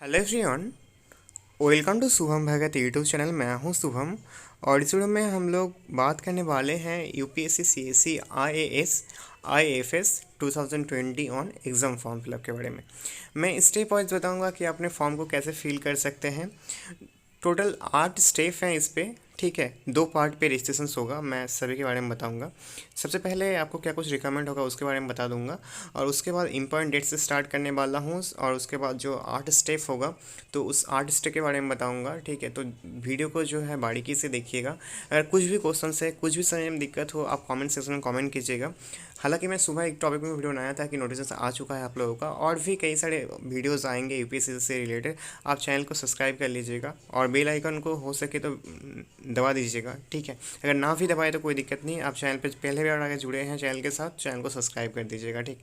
Hello everyone, welcome to Shubham Bhagat YouTube channel. मैं हूं शुभम और इस वीडियो में हम लोग बात करने वाले हैं UPSC CSC IAS IFS 2020 on exam form fill up के बारे में। मैं स्टेप वाइज बताऊंगा कि अपने फॉर्म को कैसे फिल कर सकते हैं। टोटल 8 स्टेप हैं इस पे, ठीक है। 2 पार्ट पे रजिस्ट्रेशन होगा, मैं सभी के बारे में बताऊंगा। सबसे पहले आपको क्या कुछ रिकमेंड होगा उसके बारे में बता दूंगा और उसके बाद इंपॉर्टेंट डेट से स्टार्ट करने वाला हूँ और उसके बाद जो 8 स्टेप होगा तो उस 8 स्टेप के बारे में बताऊंगा, ठीक है। तो वीडियो को जो है बारीकी से देखिएगा। अगर कुछ भी क्वेश्चन है, कुछ भी समझने में दिक्कत हो, आप कमेंट सेक्शन में कमेंट कीजिएगा। हालांकि मैं सुबह एक टॉपिक में वीडियो बनाया था कि नोटिस आ चुका है आप लोगों का, और भी कई सारे वीडियोस आएंगे यूपीएससी से रिलेटेड। आप चैनल को सब्सक्राइब कर लीजिएगा और बेल आइकन को हो सके तो दबा दीजिएगा, ठीक है। अगर ना भी दबाए तो कोई दिक्कत नहीं, आप चैनल पे पहले भी आगे जुड़े हैं चैनल के साथ, चैनल को सब्सक्राइब कर दीजिएगा, ठीक।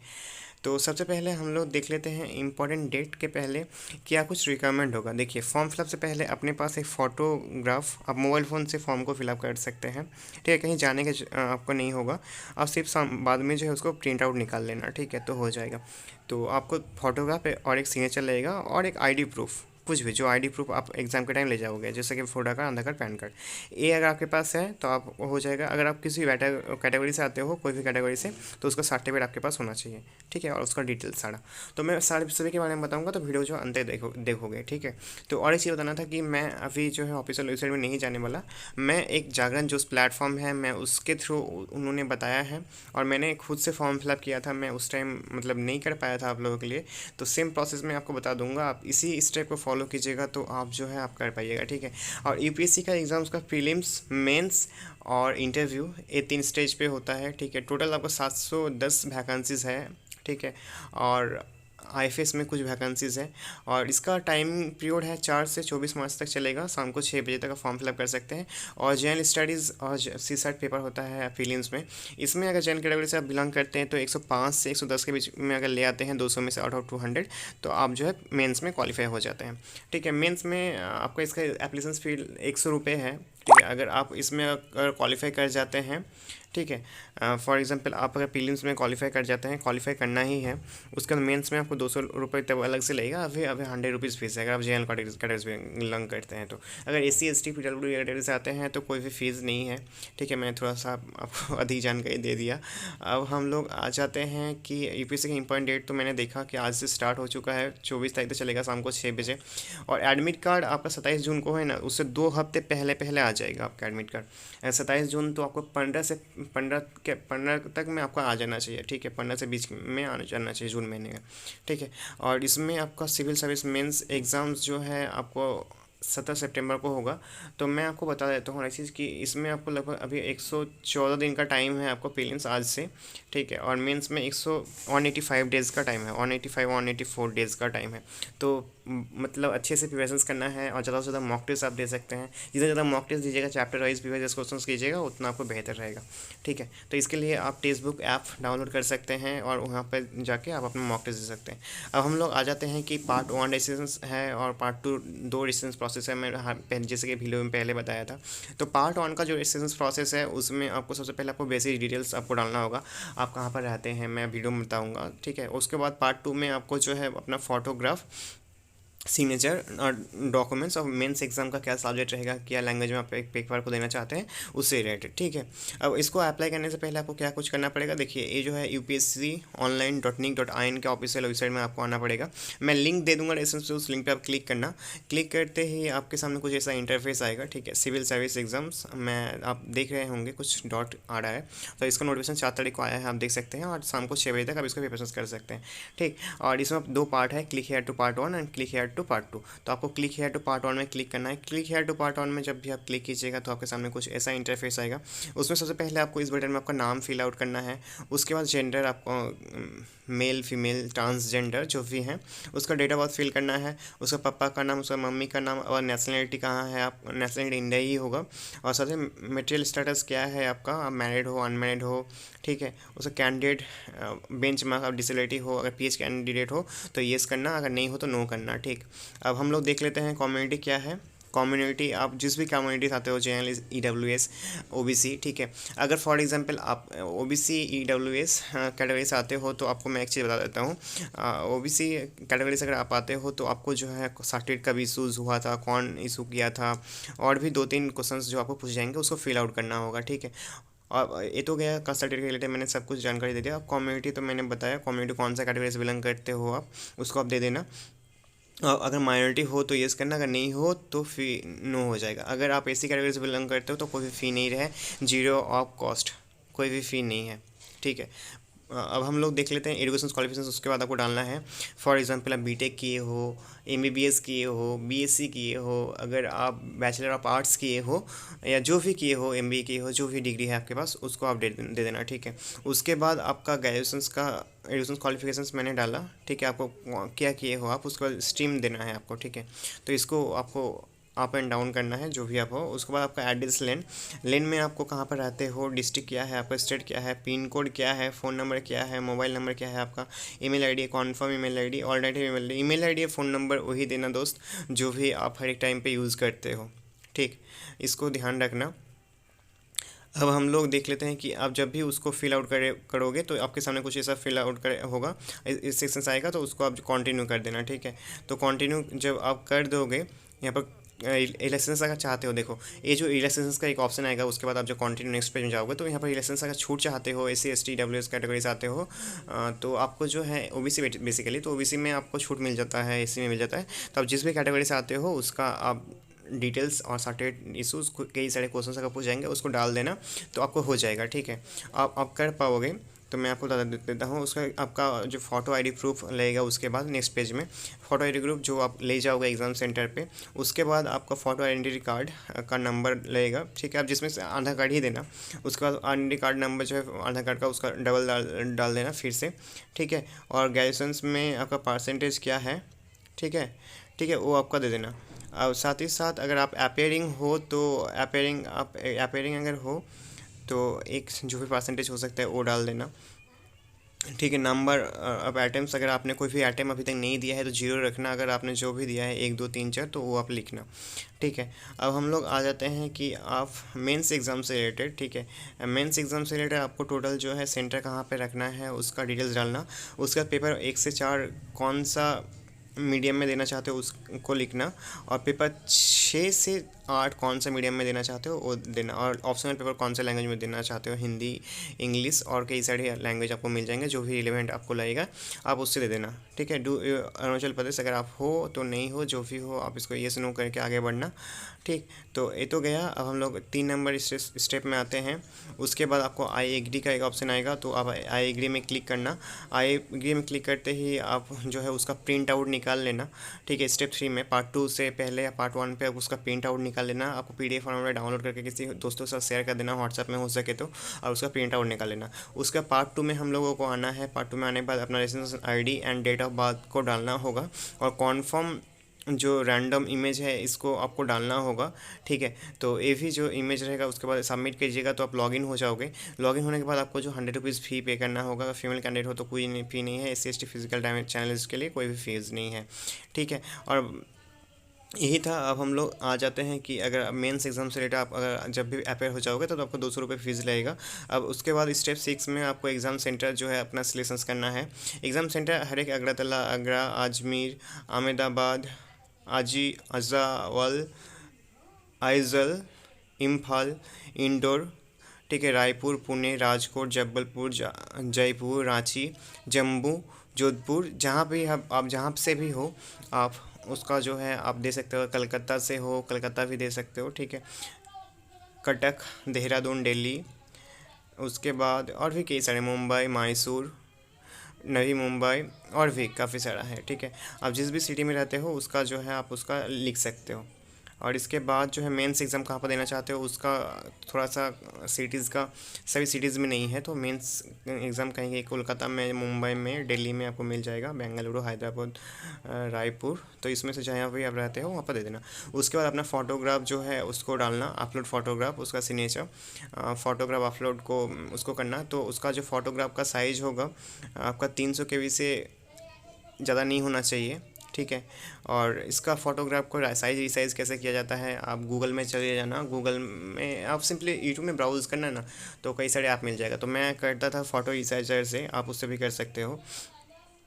तो सबसे पहले हम लोग देख लेते हैं इंपॉर्टेंट डेट के पहले क्या कुछ रिक्वायरमेंट होगा। देखिए, फॉर्म फिलअप से पहले अपने पास एक फ़ोटोग्राफ, आप मोबाइल फ़ोन से फॉर्म को फिलअप कर सकते हैं, ठीक है। कहीं जाने के आपको नहीं होगा, आप सिर्फ बाद में जो है उसको प्रिंट आउट निकाल लेना, ठीक है, तो हो जाएगा। तो आपको फोटोग्राफ और एक सिग्नेचर लगेगा और एक आईडी प्रूफ, कुछ भी जो आईडी प्रूफ आप एग्जाम के टाइम ले जाओगे, जैसे कि फोटो कार्ड, आधार कार्ड, पैन कार्ड, ये अगर आपके पास है तो आप हो जाएगा। अगर आप किसी कैटेगरी से आते हो, कोई भी कैटेगरी से, तो उसका सर्टिफिकेट आपके पास होना चाहिए, ठीक है, और उसका डिटेल्स सारा। तो मैं सारे सभी के बारे में बताऊंगा, तो वीडियो जो अंत तक देखोगे, ठीक है। तो और इसी बताना था कि मैं अभी जो है ऑफिशियल वेबसाइट में नहीं जाने वाला, मैं एक जागरण जो प्लेटफॉर्म है मैं उसके थ्रू उन्होंने बताया है और मैंने खुद से फॉर्म फिलअप किया था। मैं उस टाइम मतलब नहीं कर पाया था आप लोगों के लिए, तो सेम प्रोसेस में आपको बता दूंगा, आप इसी स्टेप को फॉलो कीजिएगा तो आप जो है आप कर पाइएगा, ठीक है। और यूपीएससी का एग्ज़ाम्स का प्रीलिम्स, मेंस और इंटरव्यू, ये 3 स्टेज पे होता है, ठीक है। टोटल आपको 710 वैकेंसीज़ है, ठीक है। और आईएफएस में कुछ वैकेंसीज़ है और इसका टाइम पीरियड है 4 से 24 मार्च तक चलेगा। शाम को 6 बजे तक आप फॉर्म फिलअप कर सकते हैं। और जनरल स्टडीज़ और सीसैट पेपर होता है फिलिम्स में। इसमें अगर जनरल कैटेगरी से आप बिलोंग करते हैं तो 105 से 110 के बीच में अगर ले आते हैं 200 में से आउट ऑफ 200, तो आप जो है मेंस में क्वालिफाई हो जाते हैं, ठीक है। मेंस में आपका इसका एप्लीकेशन फ़ी 100 रुपये है, ठीक है। अगर आप इसमें अगर क्वालिफाई कर जाते हैं, ठीक है, फॉर एग्जांपल आप अगर प्रीलिम्स में क्वालिफाई कर जाते हैं, क्वालिफाई करना ही है, उसके बाद मेंस में आपको 200 रुपये तब अलग से लगेगा। अभी 100 रुपीज़ फीस है अगर आप जनरल कैटेगरी में बिलोंग करते हैं। तो अगर एससी एसटी पीडब्ल्यूडी कैटेगरी से आते हैं तो कोई भी फीस नहीं है, ठीक है। मैंने थोड़ा सा आपको अधिक जानकारी दे दिया। अब हम लोग आ जाते हैं कि यूपीएससी का इंपॉर्टेंट डेट, तो मैंने देखा कि आज से स्टार्ट हो चुका है, 24 तारीख तक चलेगा शाम को 6 बजे। और एडमिट कार्ड आपका 27 जून को है ना, उससे 2 हफ्ते पहले पहले आ जाएगा आपका एडमिट कार्ड। 27 जून तो आपको 15 तक में आपको आ जाना चाहिए, ठीक है। 15 से 20 में आ जाना चाहिए जून महीने का, ठीक है। और इसमें आपका सिविल सर्विस मेंस एग्ज़ाम्स जो है आपको 17 सितंबर को होगा। तो मैं आपको बता देता हूँ ऐसी चीज़ कि इसमें आपको लगभग अभी 114 दिन का टाइम है आपको प्रीलिम्स आज से, ठीक है। और मेंस में 185 डेज़ का टाइम है, 184 डेज़ का टाइम है। तो मतलब अच्छे से प्रिपरेशन करना है और ज़्यादा से ज़्यादा मॉक टेस्ट आप दे सकते हैं। जितना ज़्यादा मॉक टेस्ट दीजिएगा, चैप्टर वाइज प्रीवियस क्वेश्चन कीजिएगा, उतना आपको बेहतर रहेगा, ठीक है। तो इसके लिए आप टेक्स्ट बुक ऐप डाउनलोड कर सकते हैं और वहाँ पर जाके आप अपना मॉक टेस्ट दे सकते हैं। अब हम लोग आ जाते हैं कि पार्ट 1 डिसीजंस है और पार्ट 2 2 डिसीजंस प्रोसेस है। मैं जैसे कि वीडियो में पहले बताया था। तो पार्ट 1 का जो डिसीजंस प्रोसेस है उसमें आपको सबसे पहले आपको बेसिक डिटेल्स आपको डालना होगा, आप कहाँ पर रहते हैं, मैं वीडियो में बताऊँगा, ठीक है। उसके बाद पार्ट 2 में आपको जो है अपना फोटोग्राफ, सिग्नेचर और डॉक्यूमेंट्स और मेंस एग्जाम का क्या सब्जेक्ट रहेगा, क्या लैंग्वेज में आप एक पेपर को देना चाहते हैं, उससे रिलेटेड, ठीक है। अब इसको अप्लाई करने से पहले आपको क्या कुछ करना पड़ेगा। देखिए, ये जो है upsconline.nic.in के ऑफिशियल वेबसाइट में आपको आना पड़ेगा। मैं लिंक दे दूंगा डिस्क्रिप्शन से, उस लिंक पे आप क्लिक करना। क्लिक करते ही आपके सामने कुछ ऐसा इंटरफेस आएगा, ठीक है। सिविल सर्विस एग्जाम्स मैं आप देख रहे होंगे कुछ डॉट आ रहा है, तो इसका नोटिफिकेशन 4 तारीख को आया है, आप देख सकते हैं। और शाम को 6 बजे तक आप इसको प्रिपरेशन कर सकते हैं, ठीक। और इसमें 2 पार्ट है, click here to part 1 and click here to part 2। तो आपको क्लिक हेयर टू पार्ट 1 में क्लिक करना है। क्लिक हेयर टू पार्ट 1 में जब भी आप क्लिक कीजिएगा तो आपके सामने कुछ ऐसा इंटरफेस आएगा। उसमें सबसे पहले आपको इस बटन में आपका नाम फिल आउट करना है। उसके बाद जेंडर आपको मेल फीमेल ट्रांसजेंडर जो भी हैं, उसका डेट ऑफ बर्थ फिल करना है। उसका पापा का नाम, उसका मम्मी का नाम और नेशनलिटी कहाँ है, आप नेशनलिटी इंडिया ही होगा। और सबसे मटेरियल स्टेटस क्या है आपका, आप मैरिड हो अनमैरिड हो, ठीक है। उसका कैंडिडेट बेंच मार्क और डिसेबिलिटी हो, अगर पीएच कैंडिडेट हो तो येस करना, अगर नहीं हो तो नो करना, ठीक। अब हम लोग देख लेते हैं कम्युनिटी क्या है। कम्युनिटी, आप जिस भी कम्युनिटी आते हो, जनरल, EWS, OBC, ठीक है। अगर फॉर एग्जांपल आप OBC EWS कैटेगरी से आते हो तो आपको मैं एक चीज़ बता देता हूँ। OBC कैटेगरी से अगर आप आते हो तो आपको जो है सर्टिफिकेट कब इशूज़ हुआ था, कौन इशू किया था, और भी 2-3 क्वेश्चंस जो आपको पूछ जाएंगे, उसको फिल आउट करना होगा, ठीक है। और ये तो गया कास्ट सर्टिफिकेट के रिलेटेड, मैंने सब कुछ जानकारी दे दिया। अब कम्युनिटी तो मैंने बताया, कम्युनिटी कौन सा कैटेगरी से बिलोंग करते हो आप, उसको आप दे देना। अगर माइनॉरिटी हो तो येस करना, अगर नहीं हो तो फ़ी नो हो जाएगा। अगर आप ऐसी कैटेगरी से बिलोंग करते हो तो कोई भी फ़ी नहीं रहे, जीरो ऑफ कॉस्ट, कोई भी फ़ी नहीं है, ठीक है। अब हम लोग देख लेते हैं एजुकेशन क्वालिफिकेशन, उसके बाद आपको डालना है। फॉर एग्जांपल आप बीटेक किए हो, MBBS किए हो, BSc किए हो, अगर आप बैचलर ऑफ आर्ट्स किए हो, या जो भी किए हो, MBA किए हो, जो भी डिग्री है आपके पास उसको आप दे देना, ठीक है। उसके बाद आपका ग्रेजुएशन का एजुकेशन क्वालिफिकेशंस मैंने डाला, ठीक है। आपको क्या किए हो आप, उसके बाद स्ट्रीम देना है आपको, ठीक है। तो इसको आपको अप एंड डाउन करना है, जो भी आप हो। उसके बाद आपका एड्रेस लेन में आपको कहाँ पर रहते हो, डिस्ट्रिक्ट क्या है आपका, स्टेट क्या है, पिन कोड क्या है, फ़ोन नंबर क्या है, मोबाइल नंबर क्या है आपका, email ID, confirm email ID, alternative email ID, phone number वही देना दोस्त जो भी आप हर एक टाइम पे यूज़ करते हो, ठीक। इसको ध्यान रखना। अब हम लोग देख लेते हैं कि आप जब भी उसको फिल आउट करोगे तो आपके सामने कुछ ऐसा फिल आउट करे होगा, इस सेक्शन से आएगा, तो उसको आप कंटिन्यू कर देना, ठीक है। तो कंटिन्यू जब आप कर दोगे, यहाँ पर इलेक्शंस अगर चाहते हो, देखो ये जो इलेक्शंस का एक ऑप्शन आएगा, उसके बाद आप जो कंटिन्यू नेक्स्ट पेज में जाओगे तो यहाँ पर इलेक्शंस अगर छूट चाहते हो, SC ST WS कैटेगरी से आते हो, तो आपको जो है OBC बेसिकली, तो OBC में आपको छूट मिल जाता है, SC में मिल जाता है। तो आप जिस भी कैटेगरी से आते हो उसका आप डिटेल्स और सर्टेड इशूज़, कई सारे क्वेश्चन अगर पूछ जाएंगे, उसको डाल देना तो आपको हो जाएगा, ठीक है। आप कर पाओगे। तो मैं आपको बता देता हूँ, उसका आपका जो फ़ोटो आईडी प्रूफ लगेगा, उसके बाद नेक्स्ट पेज में फ़ोटो आईडी प्रूफ जो आप ले जाओगे एग्ज़ाम सेंटर पे, उसके बाद आपका फ़ोटो आइडेंटिटी कार्ड का नंबर लगेगा, ठीक है। आप जिसमें से आधार कार्ड ही देना, उसके बाद आइडेंटिटी कार्ड नंबर जो है आधार कार्ड का, उसका डबल डाल देना फिर से, ठीक है। और ग्रेजुएशंस में आपका परसेंटेज क्या है, ठीक है, ठीक है, वो आपका दे देना। और साथ ही साथ अगर आप अपेयरिंग हो तो अपेयरिंग अगर हो तो एक जो भी परसेंटेज हो सकता है वो डाल देना, ठीक है। नंबर अब आइटम्स, अगर आपने कोई भी आइटम अभी तक नहीं दिया है तो जीरो रखना, अगर आपने जो भी दिया है 1 2 3 4 तो वो आप लिखना, ठीक है। अब हम लोग आ जाते हैं कि आप मेंस एग्ज़ाम से रिलेटेड, ठीक है। मेंस एग्ज़ाम से रिलेटेड आपको टोटल जो है सेंटर कहाँ पे रखना है उसका डिटेल्स डालना। उसका पेपर 1 से 4 कौन सा मीडियम में देना चाहते हो उसको लिखना, और पेपर 6 से 8 कौन सा मीडियम में देना चाहते हो वो देना, और ऑप्शनल पेपर कौन सा लैंग्वेज में देना चाहते हो, हिंदी, इंग्लिश और कई सारे लैंग्वेज आपको मिल जाएंगे, जो भी रिलेवेंट आपको लगेगा आप उससे दे देना, ठीक है। अरुणाचल प्रदेश अगर आप हो तो नहीं हो, जो भी हो आप इसको येस नो करके आगे बढ़ना, ठीक। तो ये तो गया। अब हम लोग 3 नंबर स्टेप में आते हैं। उसके बाद आपको आई एग्री का एक ऑप्शन आएगा, तो आप आई एग्री में क्लिक करना। आई एग्री में क्लिक करते ही आप जो है उसका प्रिंट आउट निकाल लेना, ठीक है। स्टेप 3 में पार्ट 2 से पहले या पार्ट 1 पे उसका प्रिंट आउट निकाल लेना। आपको PDF फॉर्मेट में डाउनलोड करके किसी दोस्तों के साथ शेयर कर देना व्हाट्सएप में हो सके तो, और उसका प्रिंट आउट निकाल लेना। उसका पार्ट 2 में हम लोगों को आना है। पार्ट 2 में आने के बाद अपना registration ID and date of birth को डालना होगा, और कॉन्फर्म जो रैंडम इमेज है इसको आपको डालना होगा, ठीक है। तो ये भी जो इमेज रहेगा उसके बाद सबमिट कीजिएगा तो आप लॉगिन हो जाओगे। लॉगिन होने के बाद आपको जो 100 रुपीज़ फ़ी पे करना होगा। फीमेल कैंडिडेट हो तो कोई फ़ी नहीं है, SC ST physical damage channels के लिए कोई भी फीस नहीं है, ठीक है। और यही था। अब हम लोग आ जाते हैं कि अगर मेंस एग्जाम से रिलेटेड आप अगर जब भी अपेयर हो जाओगे तो आपको 200 रुपये फीस लगेगा। अब उसके बाद स्टेप 6 में आपको एग्ज़ाम सेंटर जो है अपना सिलेक्शन करना है। एग्ज़ाम सेंटर हर एक अगरतला, आगरा, अजमेर, अहमदाबाद, अजावल, आइजल, इम्फाल, इंदौर, ठीक है, रायपुर, पुणे, राजकोट, जबलपुर, जयपुर, रांची, जम्मू, जोधपुर, जहाँ भी आप जहाँ से भी हो आप उसका जो है आप दे सकते हो। कलकत्ता से हो कलकत्ता भी दे सकते हो, ठीक है। कटक, देहरादून, दिल्ली, उसके बाद और भी कई सारे, मुंबई, मैसूर, नवी मुंबई, और भी काफ़ी सारा है, ठीक है। आप जिस भी सिटी में रहते हो उसका जो है आप उसका लिख सकते हो। और इसके बाद जो है मेंस एग्ज़ाम कहाँ पर देना चाहते हो उसका थोड़ा सा सिटीज़ का, सभी सिटीज़ में नहीं है, तो मेंस एग्ज़ाम कहीं कोलकाता में, मुंबई में, दिल्ली में आपको मिल जाएगा, बेंगलुरु, हैदराबाद, रायपुर, तो इसमें से जहाँ भी आप रहते हो वहाँ पर दे देना। उसके बाद अपना फ़ोटोग्राफ जो है उसको डालना, अपलोड फ़ोटोग्राफ, उसका सिग्नेचर, फ़ोटोग्राफ अपलोड को उसको करना। तो उसका जो फ़ोटोग्राफ का साइज़ होगा आपका 300 KB से ज़्यादा नहीं होना चाहिए, ठीक है। और इसका फोटोग्राफ को साइज रिसाइज कैसे किया जाता है, आप गूगल में चले जाना, गूगल में आप सिंपली यूट्यूब में ब्राउज़ करना ना, तो कई सारे ऐप मिल जाएगा। तो मैं करता था फ़ोटो रिसाइजर से, आप उससे भी कर सकते हो।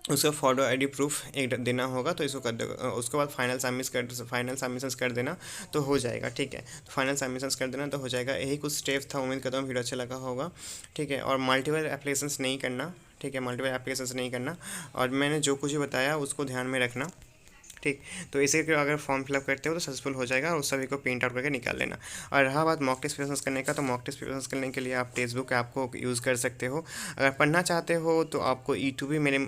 उसका फ़ोटो आईडी प्रूफ एक देना होगा, तो इसको कर दे, उसके बाद फाइनल सबमिशंस कर देना तो हो जाएगा, ठीक है। तो फाइनल सबमिशंस कर देना तो हो जाएगा। यही कुछ स्टेप्स था, उम्मीद करता हूँ वीडियो अच्छा लगा होगा, ठीक है। और मल्टीपल एप्लीकेशंस नहीं करना, ठीक है, मल्टीपल एप्लीकेशंस नहीं करना, और मैंने जो कुछ भी बताया उसको ध्यान में रखना, ठीक। तो इसे अगर फॉर्म फिलअप करते हो तो सक्सेसफुल हो जाएगा, और उस सभी को प्रिंट आउट करके निकाल लेना। और रहा बात मॉक टेस्ट प्रिपरेशन करने का, तो मॉक टेस्ट प्रिपरेशन करने के लिए आप टेक्स्ट बुक ऐप को यूज़ कर सकते हो। अगर पढ़ना चाहते हो तो आपको यूट्यूब ही मेरे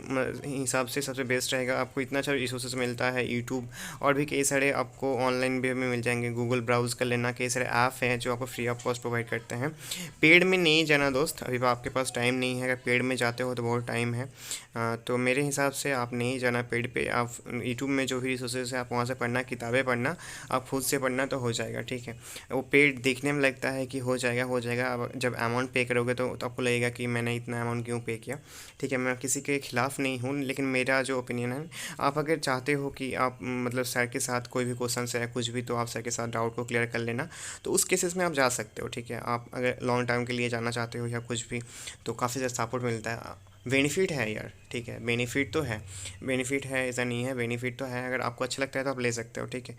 हिसाब से सबसे बेस्ट रहेगा। आपको इतना अच्छा रिसोर्सेज मिलता है यूट्यूब, और भी कई सारे आपको ऑनलाइन वे में मिल जाएंगे। गूगल ब्राउज़ कर लेना, कई सारे ऐप हैं जो आपको फ्री ऑफ कॉस्ट प्रोवाइड करते हैं। पेड में नहीं जाना दोस्त, अभी आपके पास टाइम नहीं है। अगर पेड में जाते हो तो बहुत टाइम है, तो मेरे हिसाब से आप नहीं जाना पेड पे। आप यूट्यूब में जो भी रिसोर्सेज है आप वहाँ से पढ़ना, किताबें पढ़ना, आप खुद से पढ़ना तो हो जाएगा, ठीक है। वो पेड देखने में लगता है कि हो जाएगा हो जाएगा, अब जब अमाउंट पे करोगे तो आपको लगेगा कि मैंने इतना अमाउंट क्यों पे किया, ठीक है। मैं किसी के खिलाफ़ नहीं हूँ, लेकिन मेरा जो ओपिनियन है, आप अगर चाहते हो कि आप मतलब सर के साथ कोई भी क्वेश्चन है कुछ भी, तो आप सर के साथ डाउट को क्लियर कर लेना, तो उस केसेस में आप जा सकते हो, ठीक है। आप अगर लॉन्ग टाइम के लिए जाना चाहते हो या कुछ भी, तो काफ़ी ज़्यादा सपोर्ट मिलता है। बेनिफिट है यार, ठीक है, बेनिफिट तो है, बेनिफिट है ऐसा नहीं है, बेनिफिट तो है। अगर आपको अच्छा लगता है तो आप ले सकते हो, ठीक है।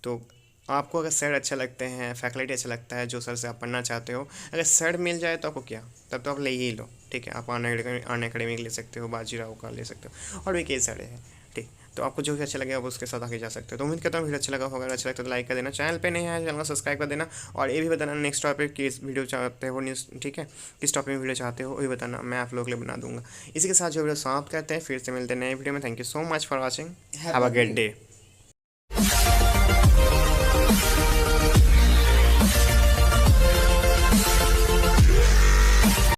तो आपको अगर सर अच्छा लगते हैं, फैकल्टी अच्छा लगता है, जो सर से आप पढ़ना चाहते हो, अगर सर मिल जाए तो आपको क्या, तब तो आप ले ही लो, ठीक है। आप अन अकेडमी ले सकते हो, बाजीराव का ले सकते हो, और भी कई सारे हैं, ठीक। तो आपको जो भी अच्छा लगे आप उसके साथ आगे जा सकते हो। तो उम्मीद करता हूँ वीडियो अच्छा लगा होगा। अगर अच्छा लगता है तो लाइक कर देना, चैनल पे नहीं है चैनल को सब्सक्राइब कर देना, और ये भी बताना नेक्स्ट टॉपिक किस वीडियो चाहते हो, न्यूज़, ठीक है, किस टॉपिक में वीडियो चाहते हो वो भी बताना, मैं आप लोगों के लिए बना दूंगा। इसी के साथ जो वीडियो समाप्त करते हैं, फिर से मिलते हैं नए वीडियो में। Thank you so much for watching, have a good day.